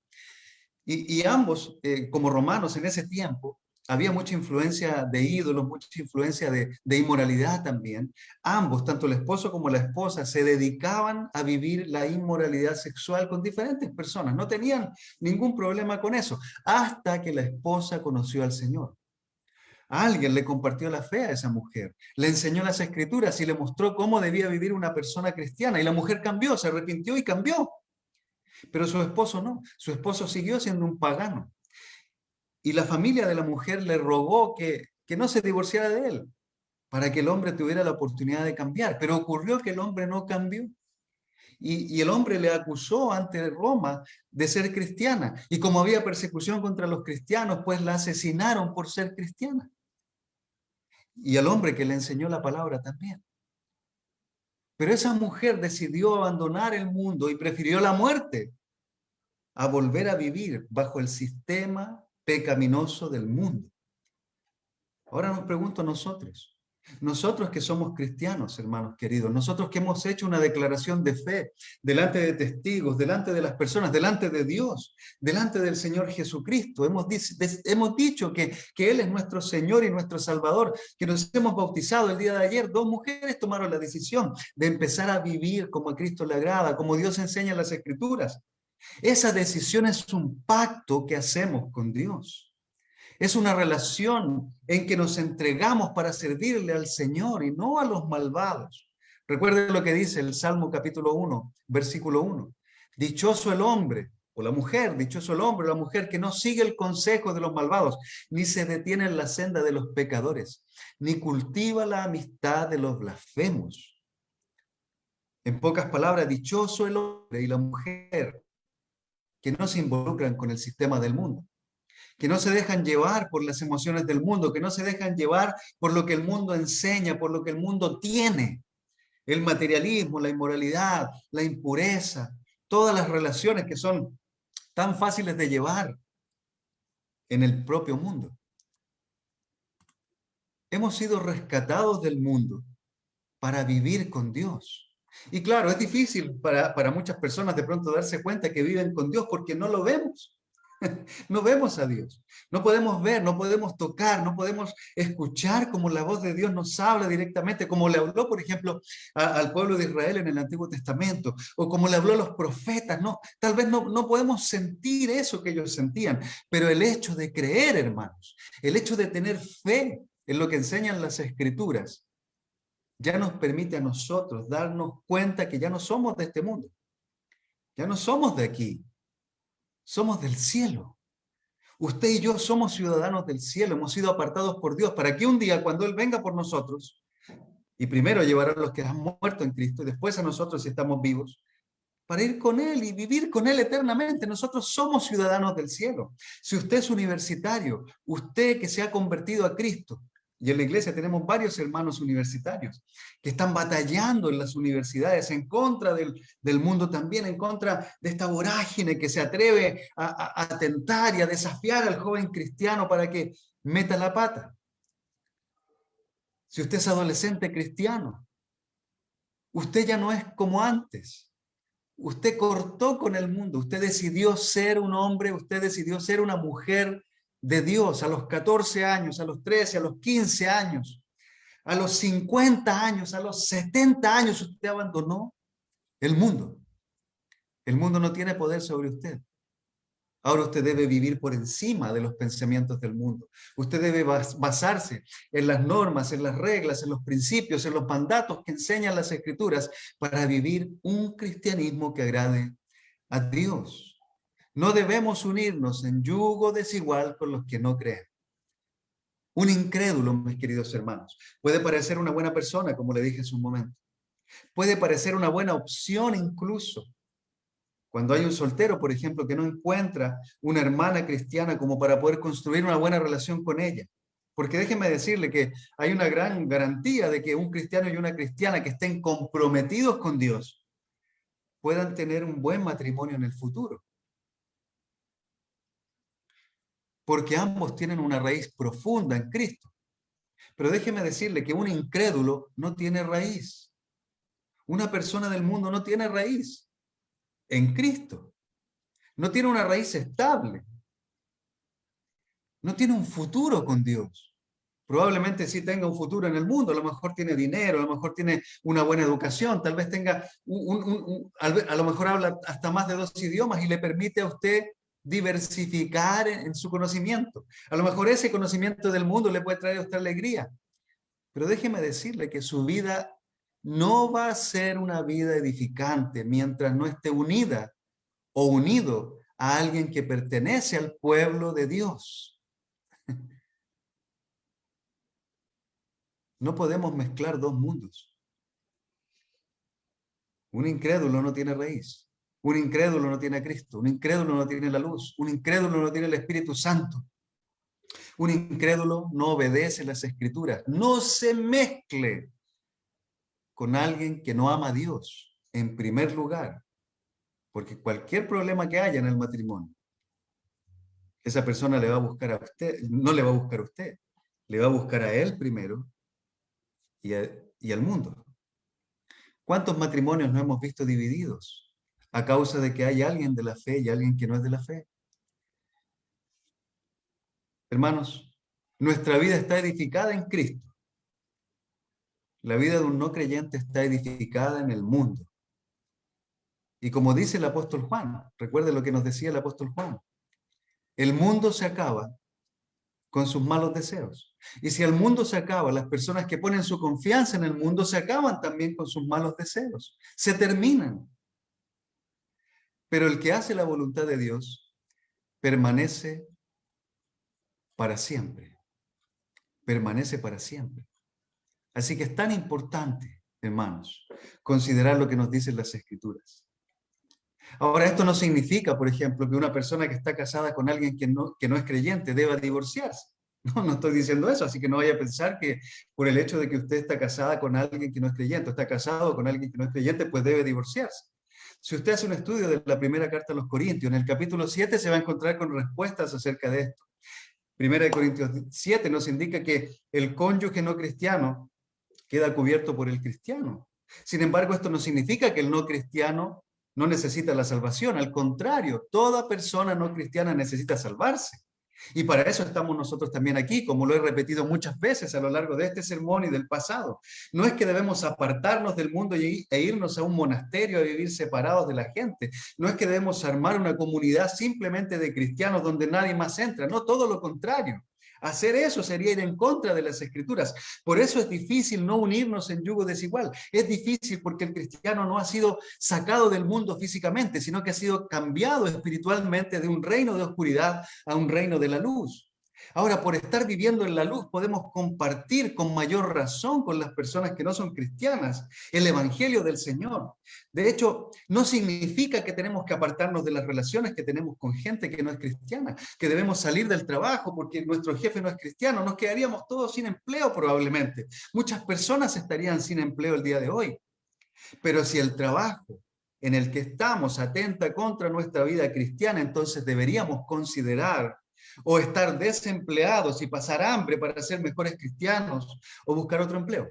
Y ambos, como romanos en ese tiempo, había mucha influencia de ídolos, mucha influencia de inmoralidad también. Ambos, tanto el esposo como la esposa, se dedicaban a vivir la inmoralidad sexual con diferentes personas. No tenían ningún problema con eso, hasta que la esposa conoció al Señor. Alguien le compartió la fe a esa mujer, le enseñó las escrituras y le mostró cómo debía vivir una persona cristiana. Y la mujer cambió, se arrepintió y cambió. Pero su esposo no, su esposo siguió siendo un pagano. Y la familia de la mujer le rogó que no se divorciara de él, para que el hombre tuviera la oportunidad de cambiar. Pero ocurrió que el hombre no cambió. Y el hombre le acusó ante Roma de ser cristiana. Y como había persecución contra los cristianos, pues la asesinaron por ser cristiana. Y al hombre que le enseñó la palabra también. Pero esa mujer decidió abandonar el mundo y prefirió la muerte a volver a vivir bajo el sistema pecaminoso del mundo. Ahora nos pregunto a nosotros, Nosotros que somos cristianos, hermanos queridos, nosotros que hemos hecho una declaración de fe delante de testigos, delante de las personas, delante de Dios, delante del Señor Jesucristo, hemos dicho que Él es nuestro Señor y nuestro Salvador, que nos hemos bautizado el día de ayer. 2 mujeres tomaron la decisión de empezar a vivir como a Cristo le agrada, como Dios enseña en las Escrituras. Esa decisión es un pacto que hacemos con Dios. Es una relación en que nos entregamos para servirle al Señor y no a los malvados. Recuerden lo que dice el Salmo capítulo 1, versículo 1. Dichoso el hombre o la mujer, dichoso el hombre o la mujer que no sigue el consejo de los malvados, ni se detiene en la senda de los pecadores, ni cultiva la amistad de los blasfemos. En pocas palabras, dichoso el hombre y la mujer que no se involucran con el sistema del mundo, que no se dejan llevar por las emociones del mundo, que no se dejan llevar por lo que el mundo enseña, por lo que el mundo tiene. El materialismo, la inmoralidad, la impureza, todas las relaciones que son tan fáciles de llevar en el propio mundo. Hemos sido rescatados del mundo para vivir con Dios. Y claro, es difícil para muchas personas de pronto darse cuenta que viven con Dios porque no lo vemos. No vemos a Dios, no podemos ver, no podemos tocar, no podemos escuchar como la voz de Dios nos habla directamente, como le habló, por ejemplo, al pueblo de Israel en el Antiguo Testamento, o como le habló a los profetas. No, tal vez no podemos sentir eso que ellos sentían, pero el hecho de creer, hermanos, el hecho de tener fe en lo que enseñan las Escrituras, ya nos permite a nosotros darnos cuenta que ya no somos de este mundo, ya no somos de aquí. Somos del cielo. Usted y yo somos ciudadanos del cielo, hemos sido apartados por Dios para que un día cuando Él venga por nosotros, y primero llevará a los que han muerto en Cristo y después a nosotros si estamos vivos, para ir con Él y vivir con Él eternamente. Nosotros somos ciudadanos del cielo. Si usted es universitario, usted que se ha convertido a Cristo, y en la iglesia tenemos varios hermanos universitarios que están batallando en las universidades en contra del mundo también, en contra de esta vorágine que se atreve a tentar y a desafiar al joven cristiano para que meta la pata. Si usted es adolescente cristiano, usted ya no es como antes. Usted cortó con el mundo, usted decidió ser un hombre, usted decidió ser una mujer de Dios a los 14 años, a los 13, a los 15 años, a los 50 años, a los 70 años, usted abandonó el mundo. El mundo no tiene poder sobre usted. Ahora usted debe vivir por encima de los pensamientos del mundo. Usted debe basarse en las normas, en las reglas, en los principios, en los mandatos que enseñan las Escrituras para vivir un cristianismo que agrade a Dios. No debemos unirnos en yugo desigual con los que no creen. Un incrédulo, mis queridos hermanos, puede parecer una buena persona, como le dije hace un momento. Puede parecer una buena opción incluso. Cuando hay un soltero, por ejemplo, que no encuentra una hermana cristiana como para poder construir una buena relación con ella. Porque déjenme decirle que hay una gran garantía de que un cristiano y una cristiana que estén comprometidos con Dios puedan tener un buen matrimonio en el futuro. Porque ambos tienen una raíz profunda en Cristo. Pero déjeme decirle que un incrédulo no tiene raíz. Una persona del mundo no tiene raíz en Cristo. No tiene una raíz estable. No tiene un futuro con Dios. Probablemente sí tenga un futuro en el mundo, a lo mejor tiene dinero, a lo mejor tiene una buena educación, tal vez tenga, a lo mejor habla hasta más de 2 idiomas y le permite a usted diversificar en su conocimiento. A lo mejor ese conocimiento del mundo le puede traer a usted alegría, pero déjeme decirle que su vida no va a ser una vida edificante mientras no esté unida o unido a alguien que pertenece al pueblo de Dios. No podemos mezclar dos mundos. Un incrédulo no tiene raíz. Un incrédulo no tiene a Cristo. Un incrédulo no tiene la luz. Un incrédulo no tiene el Espíritu Santo. Un incrédulo no obedece las Escrituras. No se mezcle con alguien que no ama a Dios, en primer lugar. Porque cualquier problema que haya en el matrimonio, esa persona le va a buscar a usted, no le va a buscar a usted, le va a buscar a él primero y al mundo. ¿Cuántos matrimonios no hemos visto divididos a causa de que hay alguien de la fe y alguien que no es de la fe? Hermanos, nuestra vida está edificada en Cristo. La vida de un no creyente está edificada en el mundo. Y como dice el apóstol Juan, recuerde lo que nos decía el apóstol Juan, el mundo se acaba con sus malos deseos. Y si el mundo se acaba, las personas que ponen su confianza en el mundo se acaban también con sus malos deseos. Se terminan. Pero el que hace la voluntad de Dios permanece para siempre. Permanece para siempre. Así que es tan importante, hermanos, considerar lo que nos dicen las Escrituras. Ahora, esto no significa, por ejemplo, que una persona que está casada con alguien que no es creyente deba divorciarse. No, no estoy diciendo eso, así que no vaya a pensar que por el hecho de que usted está casada con alguien que no es creyente, o está casado con alguien que no es creyente, pues debe divorciarse. Si usted hace un estudio de la primera carta a los Corintios, en el capítulo 7 se va a encontrar con respuestas acerca de esto. Primera de Corintios 7 nos indica que el cónyuge no cristiano queda cubierto por el cristiano. Sin embargo, esto no significa que el no cristiano no necesita la salvación. Al contrario, toda persona no cristiana necesita salvarse. Y para eso estamos nosotros también aquí, como lo he repetido muchas veces a lo largo de este sermón y del pasado. No es que debemos apartarnos del mundo e irnos a un monasterio a vivir separados de la gente. No es que debemos armar una comunidad simplemente de cristianos donde nadie más entra. No, todo lo contrario. Hacer eso sería ir en contra de las Escrituras. Por eso es difícil no unirnos en yugo desigual. Es difícil porque el cristiano no ha sido sacado del mundo físicamente, sino que ha sido cambiado espiritualmente de un reino de oscuridad a un reino de la luz. Ahora, por estar viviendo en la luz, podemos compartir con mayor razón con las personas que no son cristianas el Evangelio del Señor. De hecho, no significa que tenemos que apartarnos de las relaciones que tenemos con gente que no es cristiana, que debemos salir del trabajo porque nuestro jefe no es cristiano. Nos quedaríamos todos sin empleo probablemente. Muchas personas estarían sin empleo el día de hoy. Pero si el trabajo en el que estamos atenta contra nuestra vida cristiana, entonces deberíamos considerar o estar desempleados y pasar hambre para ser mejores cristianos o buscar otro empleo.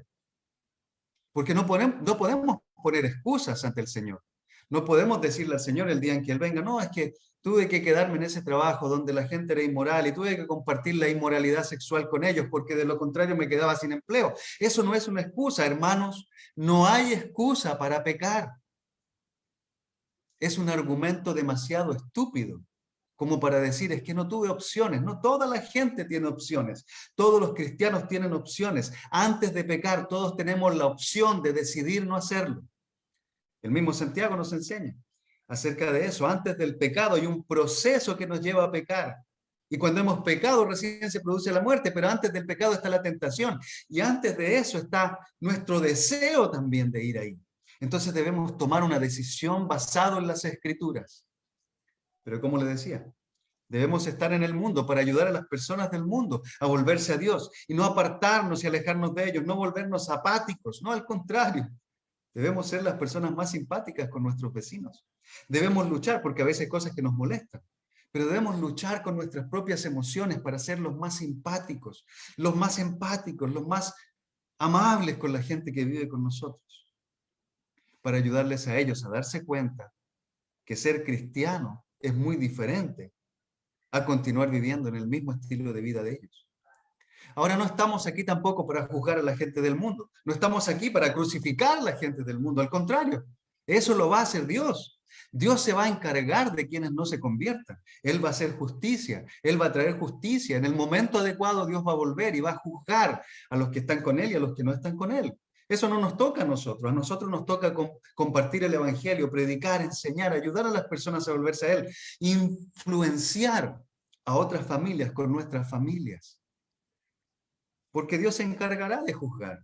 Porque no podemos poner excusas ante el Señor. No podemos decirle al Señor el día en que Él venga, no, es que tuve que quedarme en ese trabajo donde la gente era inmoral y tuve que compartir la inmoralidad sexual con ellos porque de lo contrario me quedaba sin empleo. Eso no es una excusa, hermanos. No hay excusa para pecar. Es un argumento demasiado estúpido como para decir, es que no tuve opciones. No, toda la gente tiene opciones. Todos los cristianos tienen opciones. Antes de pecar, todos tenemos la opción de decidir no hacerlo. El mismo Santiago nos enseña acerca de eso. Antes del pecado hay un proceso que nos lleva a pecar. Y cuando hemos pecado recién se produce la muerte, pero antes del pecado está la tentación. Y antes de eso está nuestro deseo también de ir ahí. Entonces debemos tomar una decisión basada en las Escrituras. Pero como le decía, debemos estar en el mundo para ayudar a las personas del mundo a volverse a Dios y no apartarnos y alejarnos de ellos, no volvernos apáticos, no, al contrario. Debemos ser las personas más simpáticas con nuestros vecinos. Debemos luchar porque a veces hay cosas que nos molestan, pero debemos luchar con nuestras propias emociones para ser los más simpáticos, los más empáticos, los más amables con la gente que vive con nosotros, para ayudarles a ellos a darse cuenta que ser cristiano es muy diferente a continuar viviendo en el mismo estilo de vida de ellos. Ahora no estamos aquí tampoco para juzgar a la gente del mundo, no estamos aquí para crucificar a la gente del mundo, al contrario, eso lo va a hacer Dios. Dios se va a encargar de quienes no se conviertan. Él va a hacer justicia, Él va a traer justicia. En el momento adecuado Dios va a volver y va a juzgar a los que están con Él y a los que no están con Él. Eso no nos toca a nosotros nos toca compartir el Evangelio, predicar, enseñar, ayudar a las personas a volverse a Él, influenciar a otras familias con nuestras familias. Porque Dios se encargará de juzgar.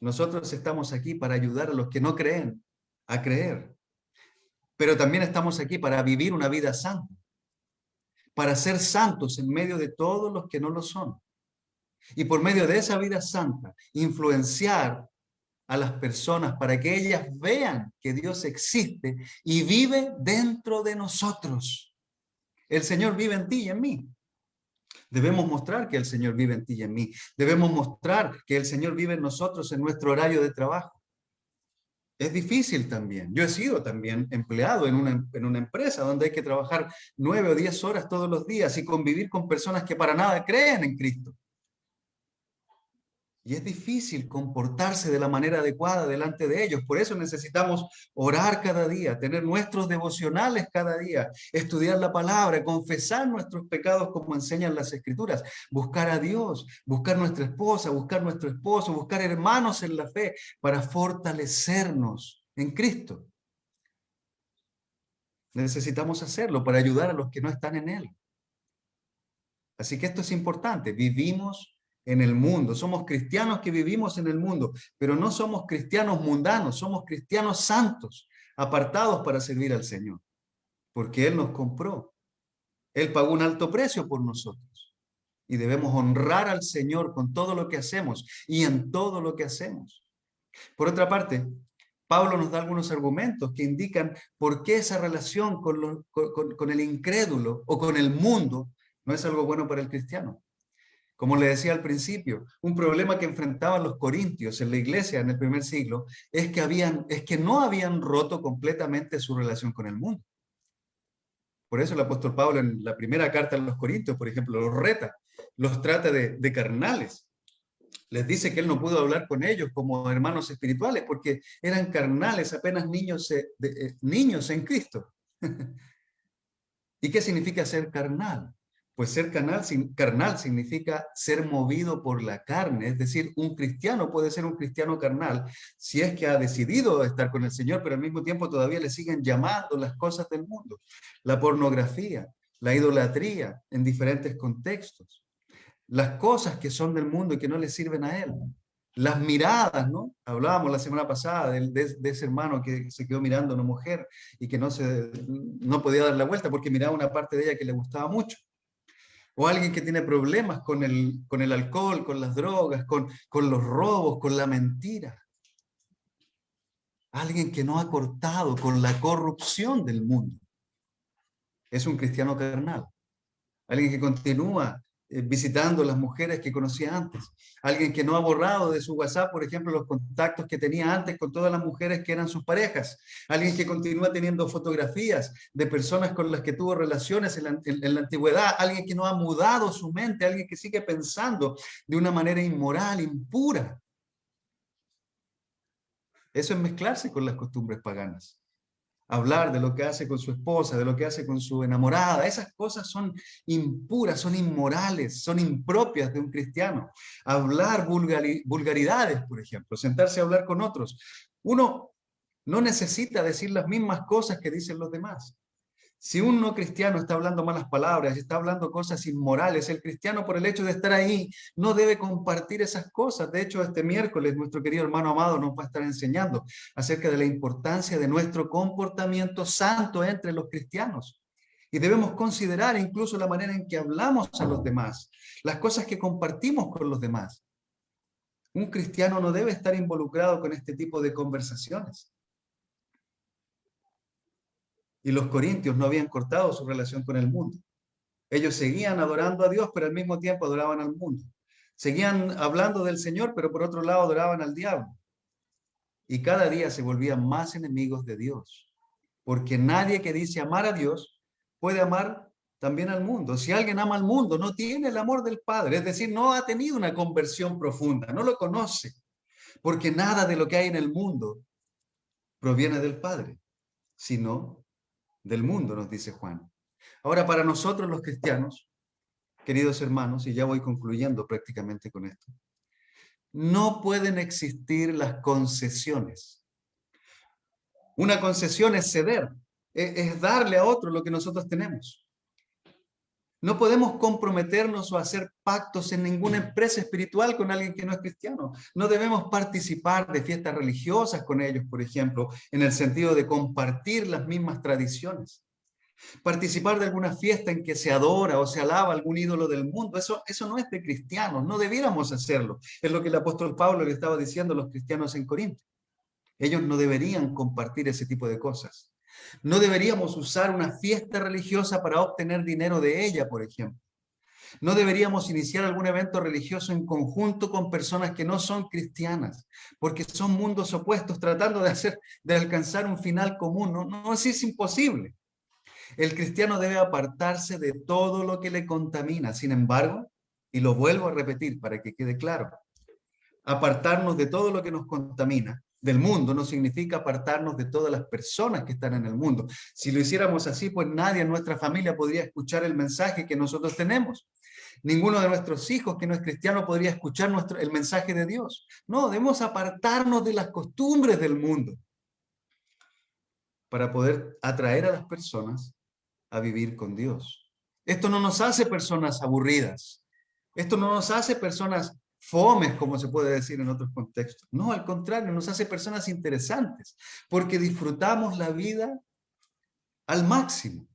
Nosotros estamos aquí para ayudar a los que no creen a creer. Pero también estamos aquí para vivir una vida santa, para ser santos en medio de todos los que no lo son. Y por medio de esa vida santa, influenciar a las personas para que ellas vean que Dios existe y vive dentro de nosotros. El Señor vive en ti y en mí. Debemos mostrar que el Señor vive en ti y en mí. Debemos mostrar que el Señor vive en nosotros en nuestro horario de trabajo. Es difícil también. Yo he sido también empleado en una empresa donde hay que trabajar 9 o 10 horas todos los días y convivir con personas que para nada creen en Cristo. Y es difícil comportarse de la manera adecuada delante de ellos. Por eso necesitamos orar cada día, tener nuestros devocionales cada día, estudiar la palabra, confesar nuestros pecados como enseñan las Escrituras, buscar a Dios, buscar nuestra esposa, buscar nuestro esposo, buscar hermanos en la fe para fortalecernos en Cristo. Necesitamos hacerlo para ayudar a los que no están en Él. Así que esto es importante. Vivimos en el mundo. Somos cristianos que vivimos en el mundo, pero no somos cristianos mundanos, somos cristianos santos, apartados para servir al Señor, porque Él nos compró. Él pagó un alto precio por nosotros y debemos honrar al Señor con todo lo que hacemos y en todo lo que hacemos. Por otra parte, Pablo nos da algunos argumentos que indican por qué esa relación con el incrédulo o con el mundo no es algo bueno para el cristiano. Como le decía al principio, un problema que enfrentaban los corintios en la iglesia en el primer siglo es que no habían roto completamente su relación con el mundo. Por eso el apóstol Pablo en la primera carta a los corintios, por ejemplo, los reta, los trata de carnales. Les dice que él no pudo hablar con ellos como hermanos espirituales porque eran carnales, apenas niños en Cristo. ¿Y qué significa ser carnal? Pues ser carnal significa ser movido por la carne, es decir, un cristiano puede ser un cristiano carnal si es que ha decidido estar con el Señor, pero al mismo tiempo todavía le siguen llamando las cosas del mundo, la pornografía, la idolatría en diferentes contextos, las cosas que son del mundo y que no le sirven a él. Las miradas, ¿no? Hablábamos la semana pasada de ese hermano que se quedó mirando a una mujer y que no podía dar la vuelta porque miraba una parte de ella que le gustaba mucho. O alguien que tiene problemas con el alcohol, con las drogas, con los robos, con la mentira. Alguien que no ha cortado con la corrupción del mundo. Es un cristiano carnal. Alguien que continúa visitando las mujeres que conocía antes. Alguien que no ha borrado de su WhatsApp, por ejemplo, los contactos que tenía antes con todas las mujeres que eran sus parejas. Alguien que continúa teniendo fotografías de personas con las que tuvo relaciones en la antigüedad. Alguien que no ha mudado su mente. Alguien que sigue pensando de una manera inmoral, impura. Eso es mezclarse con las costumbres paganas. Hablar de lo que hace con su esposa, de lo que hace con su enamorada. Esas cosas son impuras, son inmorales, son impropias de un cristiano. Hablar vulgaridades, por ejemplo, sentarse a hablar con otros. Uno no necesita decir las mismas cosas que dicen los demás. Si un no cristiano está hablando malas palabras, está hablando cosas inmorales, el cristiano por el hecho de estar ahí no debe compartir esas cosas. De hecho, este miércoles nuestro querido hermano Amado nos va a estar enseñando acerca de la importancia de nuestro comportamiento santo entre los cristianos. Y debemos considerar incluso la manera en que hablamos a los demás, las cosas que compartimos con los demás. Un cristiano no debe estar involucrado con este tipo de conversaciones. Y los corintios no habían cortado su relación con el mundo. Ellos seguían adorando a Dios, pero al mismo tiempo adoraban al mundo. Seguían hablando del Señor, pero por otro lado adoraban al diablo. Y cada día se volvían más enemigos de Dios. Porque nadie que dice amar a Dios puede amar también al mundo. Si alguien ama al mundo, no tiene el amor del Padre. Es decir, no ha tenido una conversión profunda, no lo conoce. Porque nada de lo que hay en el mundo proviene del Padre, sino del mundo, nos dice Juan. Ahora, para nosotros los cristianos, queridos hermanos, y ya voy concluyendo prácticamente con esto, no pueden existir las concesiones. Una concesión es ceder, es darle a otro lo que nosotros tenemos. No podemos comprometernos o hacer pactos en ninguna empresa espiritual con alguien que no es cristiano. No debemos participar de fiestas religiosas con ellos, por ejemplo, en el sentido de compartir las mismas tradiciones. Participar de alguna fiesta en que se adora o se alaba algún ídolo del mundo, eso no es de cristianos, no debiéramos hacerlo. Es lo que el apóstol Pablo le estaba diciendo a los cristianos en Corinto. Ellos no deberían compartir ese tipo de cosas. No deberíamos usar una fiesta religiosa para obtener dinero de ella, por ejemplo. No deberíamos iniciar algún evento religioso en conjunto con personas que no son cristianas, porque son mundos opuestos tratando de alcanzar un final común. No, no, así es imposible. El cristiano debe apartarse de todo lo que le contamina. Sin embargo, y lo vuelvo a repetir para que quede claro, apartarnos de todo lo que nos contamina del mundo no significa apartarnos de todas las personas que están en el mundo. Si lo hiciéramos así, pues nadie en nuestra familia podría escuchar el mensaje que nosotros tenemos. Ninguno de nuestros hijos que no es cristiano podría escuchar el mensaje de Dios. No, debemos apartarnos de las costumbres del mundo para poder atraer a las personas a vivir con Dios. Esto no nos hace personas aburridas. Esto no nos hace personas fomes, como se puede decir en otros contextos. No, al contrario, nos hace personas interesantes, porque disfrutamos la vida al máximo.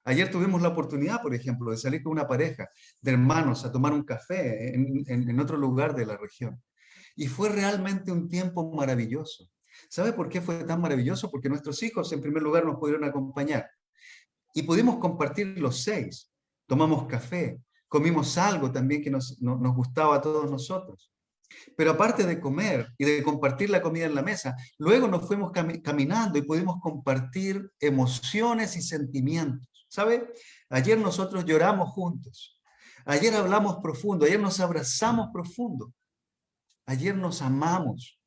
Ayer tuvimos la oportunidad, por ejemplo, de salir con una pareja de hermanos a tomar un café en otro lugar de la región. Y fue realmente un tiempo maravilloso. ¿Sabe por qué fue tan maravilloso? Porque nuestros hijos, en primer lugar, nos pudieron acompañar. Y pudimos compartir los 6. Tomamos café, comimos algo también que nos gustaba a todos nosotros. Pero aparte de comer y de compartir la comida en la mesa, luego nos fuimos caminando y pudimos compartir emociones y sentimientos. ¿Sabe? Ayer nosotros lloramos juntos. Ayer hablamos profundo. Ayer nos abrazamos profundo. Ayer nos amamos,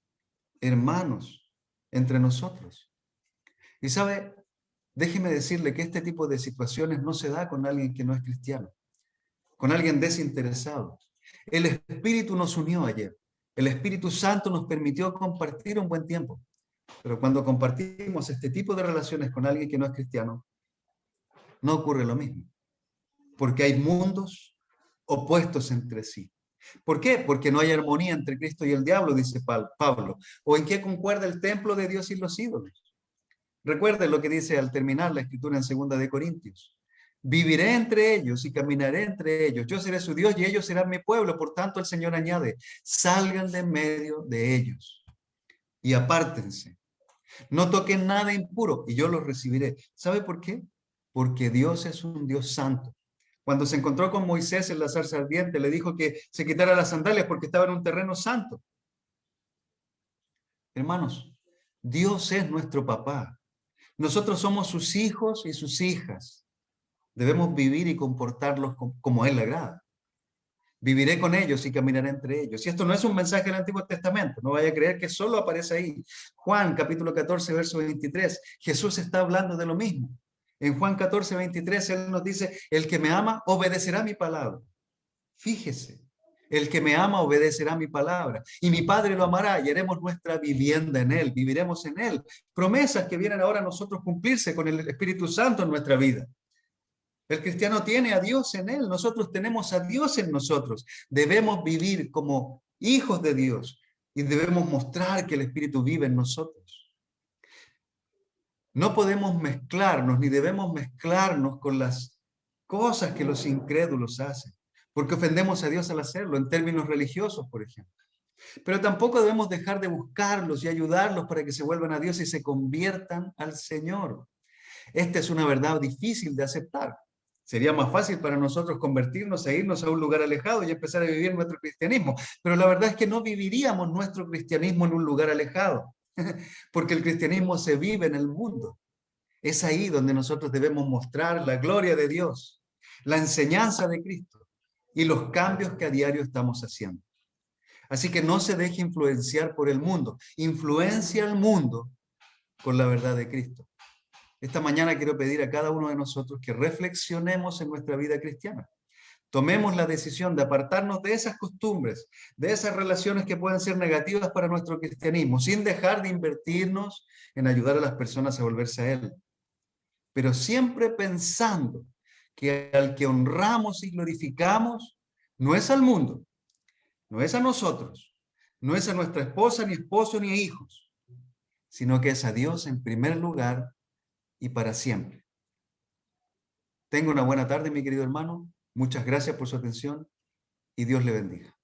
hermanos, entre nosotros. Y sabe, déjeme decirle que este tipo de situaciones no se da con alguien que no es cristiano, con alguien desinteresado. El Espíritu nos unió ayer. El Espíritu Santo nos permitió compartir un buen tiempo. Pero cuando compartimos este tipo de relaciones con alguien que no es cristiano, no ocurre lo mismo. Porque hay mundos opuestos entre sí. ¿Por qué? Porque no hay armonía entre Cristo y el diablo, dice Pablo. ¿O en qué concuerda el templo de Dios y los ídolos? Recuerden lo que dice al terminar la escritura en 2 de Corintios. Viviré entre ellos y caminaré entre ellos. Yo seré su Dios y ellos serán mi pueblo. Por tanto, el Señor añade, salgan de en medio de ellos y apártense. No toquen nada impuro y yo los recibiré. ¿Sabe por qué? Porque Dios es un Dios santo. Cuando se encontró con Moisés en la zarza ardiente, le dijo que se quitara las sandalias porque estaba en un terreno santo. Hermanos, Dios es nuestro papá. Nosotros somos sus hijos y sus hijas. Debemos vivir y comportarlos como Él le agrada. Viviré con ellos y caminaré entre ellos. Y esto no es un mensaje del Antiguo Testamento, no vaya a creer que solo aparece ahí. Juan, capítulo 14, verso 23, Jesús está hablando de lo mismo. En Juan 14, 23, Él nos dice, el que me ama obedecerá mi palabra. Fíjese, el que me ama obedecerá mi palabra. Y mi Padre lo amará y haremos nuestra vivienda en Él, viviremos en Él. Promesas que vienen ahora a nosotros cumplirse con el Espíritu Santo en nuestra vida. El cristiano tiene a Dios en él, nosotros tenemos a Dios en nosotros. Debemos vivir como hijos de Dios y debemos mostrar que el Espíritu vive en nosotros. No podemos mezclarnos ni debemos mezclarnos con las cosas que los incrédulos hacen, porque ofendemos a Dios al hacerlo, en términos religiosos, por ejemplo. Pero tampoco debemos dejar de buscarlos y ayudarlos para que se vuelvan a Dios y se conviertan al Señor. Esta es una verdad difícil de aceptar. Sería más fácil para nosotros convertirnos e irnos a un lugar alejado y empezar a vivir nuestro cristianismo. Pero la verdad es que no viviríamos nuestro cristianismo en un lugar alejado, porque el cristianismo se vive en el mundo. Es ahí donde nosotros debemos mostrar la gloria de Dios, la enseñanza de Cristo y los cambios que a diario estamos haciendo. Así que no se deje influenciar por el mundo. Influencia al mundo con la verdad de Cristo. Esta mañana quiero pedir a cada uno de nosotros que reflexionemos en nuestra vida cristiana. Tomemos la decisión de apartarnos de esas costumbres, de esas relaciones que pueden ser negativas para nuestro cristianismo, sin dejar de invertirnos en ayudar a las personas a volverse a Él. Pero siempre pensando que al que honramos y glorificamos no es al mundo, no es a nosotros, no es a nuestra esposa, ni esposo, ni hijos, sino que es a Dios en primer lugar y para siempre. Tenga una buena tarde, mi querido hermano. Muchas gracias por su atención y Dios le bendiga.